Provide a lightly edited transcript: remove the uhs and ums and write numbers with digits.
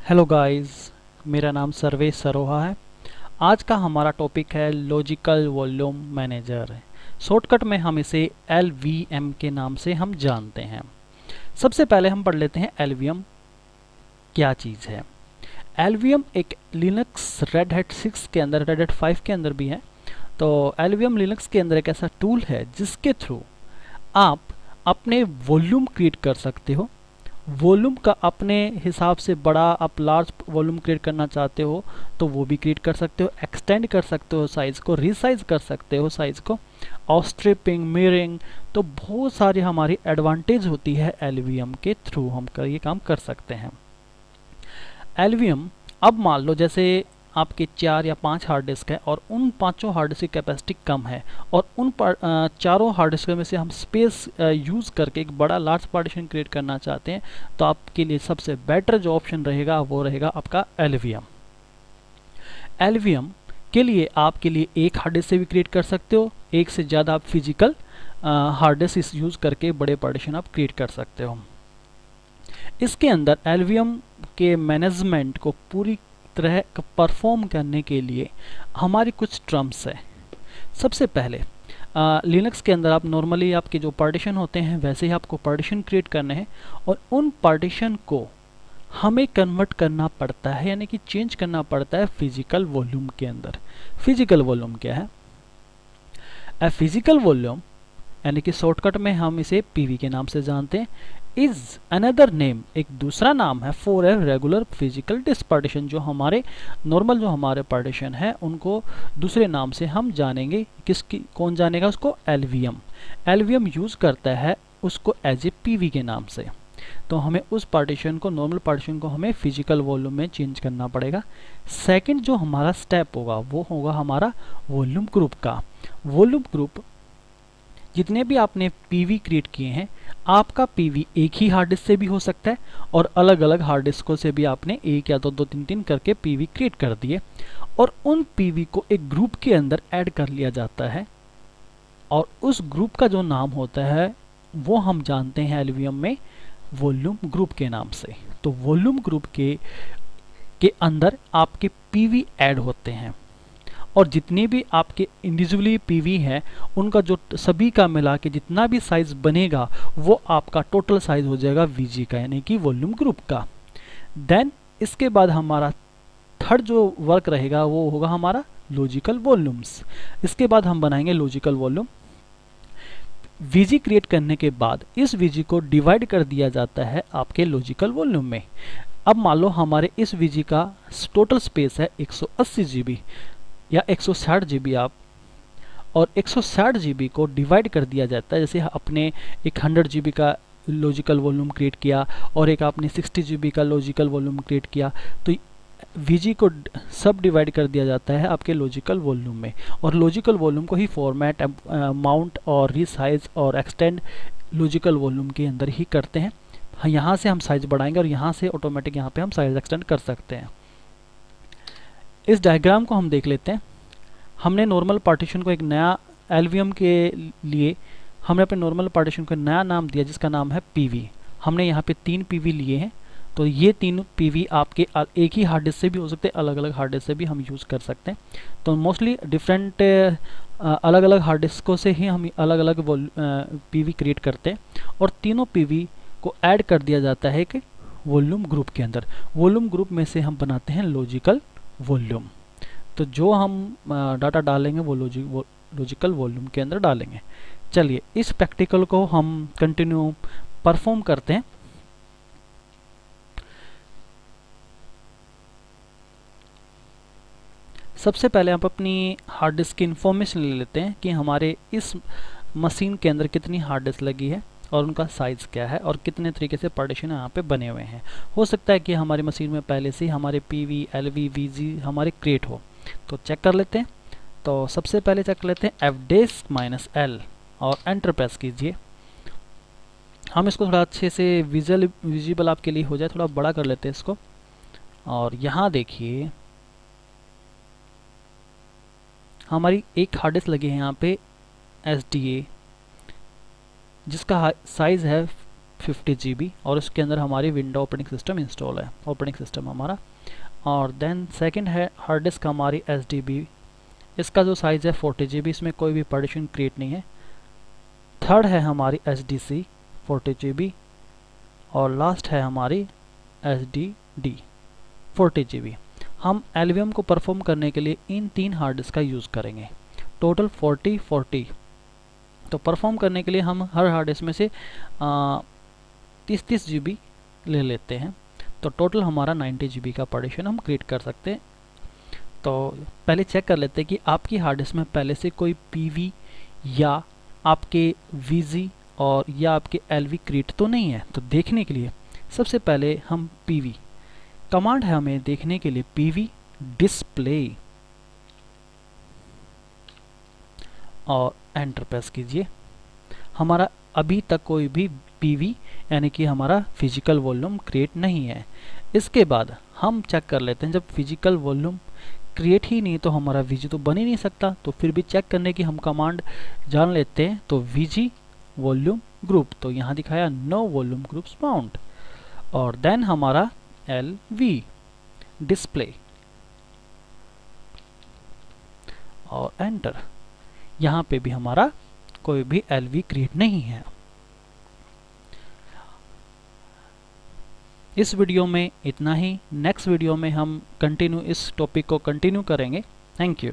Hello guys, मेरा नाम सर्वेश सरोहा है। आज का हमारा टॉपिक है लॉजिकल वॉल्यूम मैनेजर। शॉर्टकट में हम इसे LVM के नाम से हम जानते हैं। सबसे पहले हम पढ़ लेते हैं LVM क्या चीज़ है। LVM एक लिनक्स रेड हैट 6 के अंदर, रेड हैट 5 के अंदर भी है। तो LVM लिनक्स के अंदर एक ऐसा टूल है जिसके थ्रू आप अपने वॉल्यूम क्रिएट कर सकते हो। वॉल्यूम का अपने हिसाब से बड़ा आप लार्ज वॉल्यूम क्रिएट करना चाहते हो तो वो भी क्रिएट कर सकते हो, एक्सटेंड कर सकते हो साइज को, रिसाइज कर सकते हो साइज को, और स्ट्रिपिंग, मिररिंग, तो बहुत सारी हमारी एडवांटेज होती है LVM के थ्रू हम ये काम कर सकते हैं। LVM, अब मान लो जैसे आपके 4 या 5 हार्ड डिस्क है और उन पांचों हार्ड डिस्क की कैपेसिटी कम है और उन चारों हार्ड डिस्क में से हम स्पेस यूज़ करके एक बड़ा लार्ज पार्टीशन क्रिएट करना चाहते हैं, तो आपके लिए सबसे बेटर जो ऑप्शन रहेगा वो रहेगा आपका LVM। LVM के लिए आपके लिए एक हार्ड डिस्क से भी क्रिएट कर सकते हो, एक से ज़्यादा आप फिजिकल हार्ड डिस्क यूज़ करके बड़े पार्टीशन आप क्रिएट कर सकते हो। इसके अंदर LVM के मैनेजमेंट को पूरी तरह परफॉर्म करने के लिए हमारी कुछ टर्म्स है। सबसे पहले लिनक्स के अंदर आप नॉर्मली आपके जो पार्टीशन होते हैं वैसे ही आपको पार्टीशन क्रिएट करने हैं और उन पार्टीशन को हमें कन्वर्ट करना पड़ता है, यानी कि चेंज करना पड़ता है फिजिकल वॉल्यूम के अंदर। फिजिकल वॉल्यूम क्या है? फिजिकल वॉल्यूम यानी कि शॉर्टकट में हम इसे PV के नाम से जानते हैं, इज अनदर नेम, एक दूसरा नाम है for a regular physical disk partition. जो हमारे नॉर्मल जो हमारे पार्टीशन है उनको दूसरे नाम से हम जानेंगे। कौन जानेगा उसको? LVM। LVM यूज करता है उसको एज ए PV के नाम से। तो हमें उस पार्टीशन को, नॉर्मल पार्टीशन को हमें फिजिकल वॉल्यूम में चेंज करना पड़ेगा। सेकंड जो हमारा स्टेप होगा वो होगा हमारा वॉल्यूम ग्रुप का। वॉल्यूम ग्रुप, जितने भी आपने PV क्रिएट किए हैं, आपका PV एक ही हार्ड डिस्क से भी हो सकता है और अलग अलग हार्ड डिस्कों से भी आपने एक या दो तीन तीन करके PV क्रिएट कर दिए और उन PV को एक ग्रुप के अंदर ऐड कर लिया जाता है और उस ग्रुप का जो नाम होता है वो हम जानते हैं LVM में वॉल्यूम ग्रुप के नाम से। तो वॉल्यूम ग्रुप के अंदर आपके PV ऐड होते हैं और जितने भी आपके इंडिविजुअली PV है उनका जो सभी का मिला के जितना भी साइज बनेगा वो आपका टोटल साइज हो जाएगा VG का, यानी कि वॉल्यूम ग्रुप का। देन इसके बाद हमारा थर्ड जो वर्क रहेगा वो होगा हमारा लॉजिकल वॉल्यूम्स। इसके बाद हम बनाएंगे लॉजिकल वॉल्यूम। VG क्रिएट करने के बाद इस VG को डिवाइड कर दिया जाता है आपके लॉजिकल वॉल्यूम में। अब मान लो हमारे इस VG का टोटल स्पेस है 180 GB या 160 GB आप, और 160 GB को डिवाइड कर दिया जाता है। जैसे अपने एक 100 GB का लॉजिकल वॉल्यूम क्रिएट किया और एक आपने 60 GB का लॉजिकल वॉल्यूम क्रिएट किया, तो VG को सब डिवाइड कर दिया जाता है आपके लॉजिकल वॉल्यूम में। और लॉजिकल वॉल्यूम को ही फॉर्मेट, माउंट और रीसाइज और एक्सटेंड लॉजिकल वॉल्यूम के अंदर ही करते हैं। यहाँ से हम साइज बढ़ाएंगे और यहाँ से ऑटोमेटिक यहाँ पे हम साइज एक्सटेंड कर सकते हैं। इस डायग्राम को हम देख लेते हैं। हमने नॉर्मल पार्टीशन को एक नया LVM के लिए हमने अपने नॉर्मल पार्टीशन को नया नाम दिया जिसका नाम है PV। हमने यहाँ पे 3 PV लिए हैं, तो ये 3 PV आपके एक ही हार्ड डिस्क से भी हो सकते हैं, अलग अलग हार्ड डिस्क से भी हम यूज़ कर सकते हैं। तो मोस्टली डिफरेंट अलग अलग हार्ड डिस्कों से ही हम अलग अलग PV क्रिएट करते हैं और तीनों PV को ऐड कर दिया जाता है कि वॉल्यूम ग्रुप के अंदर। वॉल्यूम ग्रुप में से हम बनाते हैं लॉजिकल वॉल्यूम। तो जो हम डाटा डालेंगे वो लॉजिकल वॉल्यूम के अंदर डालेंगे। चलिए इस प्रैक्टिकल को हम कंटिन्यू परफॉर्म करते हैं। सबसे पहले आप अपनी हार्ड डिस्क की इंफॉर्मेशन ले लेते हैं कि हमारे इस मशीन के अंदर कितनी हार्ड डिस्क लगी है और उनका साइज़ क्या है और कितने तरीके से पार्टीशन यहाँ पे बने हुए हैं। हो सकता है कि हमारी मशीन में पहले से ही हमारे PV, LV, VG हमारे क्रिएट हो, तो चेक कर लेते हैं। तो सबसे पहले चेक कर लेते हैं Fdisk-L और एंटर प्रेस कीजिए। हम इसको थोड़ा अच्छे से विजिबल आपके लिए हो जाए, थोड़ा बड़ा कर लेते हैं इसको। और यहाँ देखिए हमारी एक हार्ड डिस्क लगी है यहाँ पे SDA, जिसका साइज़ है 50 GB और इसके अंदर हमारी विंडो ऑपरेटिंग सिस्टम इंस्टॉल है, ऑपरेटिंग सिस्टम हमारा। और देन सेकंड है हार्ड डिस्क हमारी SDB, इसका जो साइज़ है 40 GB, इसमें कोई भी पार्टीशन क्रिएट नहीं है। थर्ड है हमारी SDC 40 GB और लास्ट है हमारी SDD 40 GB। हम LVM को परफॉर्म करने के लिए इन 3 हार्ड डिस्क का यूज़ करेंगे, टोटल 40। तो परफॉर्म करने के लिए हम हर हार्ड डिस्क में से 30 GB ले लेते हैं, तो टोटल हमारा 90 GB का पार्टीशन हम क्रिएट कर सकते हैं। तो पहले चेक कर लेते हैं कि आपकी हार्ड डिस्क में पहले से कोई PV या आपके VG और या आपके LV क्रिएट तो नहीं है। तो देखने के लिए सबसे पहले हम PV कमांड है हमें देखने के लिए PV डिस्प्ले और एंटर प्रेस कीजिए। हमारा अभी तक कोई भी PV यानी कि हमारा फिजिकल वॉल्यूम क्रिएट नहीं है। इसके बाद हम चेक कर लेते हैं, जब फिजिकल वॉल्यूम क्रिएट ही नहीं तो हमारा VG तो बन ही नहीं सकता। तो फिर भी चेक करने की हम कमांड जान लेते हैं। तो VG वॉल्यूम ग्रुप, तो यहाँ दिखाया नो वॉल्यूम ग्रुप्स फाउंड। और देन हमारा LV डिस्प्ले और एंटर। यहाँ पे भी हमारा कोई भी LV क्रिएट नहीं है। इस वीडियो में इतना ही। नेक्स्ट वीडियो में हम इस टॉपिक को कंटिन्यू करेंगे। Thank you.